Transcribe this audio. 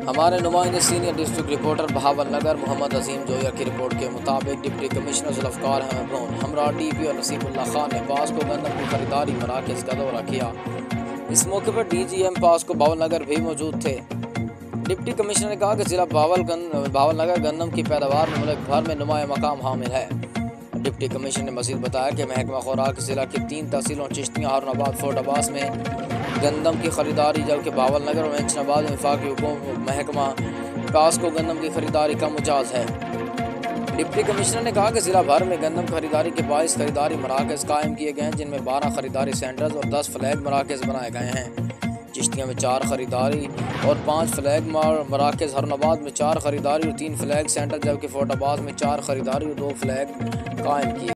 हमारे नुमाइंदे senior district reporter Bahawalnagar Mohammad Azeem Zoya की रिपोर्ट के मुताबिक डिप्टी कमिश्नर जुल्फ़कार अहमद हमरा डीपी और नसीबुल्लाह खान ने पास को गंदम की खरीदारी मराकज़ का दौरा किया। इस मौके पर DGM पास को बहावलनगर भी मौजूद थे। डिप्टी कमिश्नर ने कहा कि जिला बहावलनगर गंदम की पैदावार में मुल्क भर में नुमाया मकाम हामिल है। डिप्टी कमिश्नर ने मज़ीद बताया कि महकमा खुराक जिला की 3 तहसीलों चिश्तियाँ, हारून फोर्ट अब्बास में गंदम की खरीदारी, जबकि बहावलनगर और एंचनाबाद में वफाकी हुकूमत महकमा पास को गंदम की खरीदारी का मुजाज है। डिप्टी कमिश्नर ने कहा कि जिला भर में गंदम खरीदारी के 22 खरीदारी मराकज़ कायम किए गए हैं, जिनमें 12 खरीदारी सेंटर्स और 10 फ्लैग मराकज़ बनाए गए हैं। चिश्तिया में 4 खरीदारी और 5 फ्लैग मराकज़, हारून में 4 खरीदारी और 3 फ्लैग सेंटर, जबकि फोर्ट अब्बास में 4 खरीदारी और 2 फ्लैग कायम किए।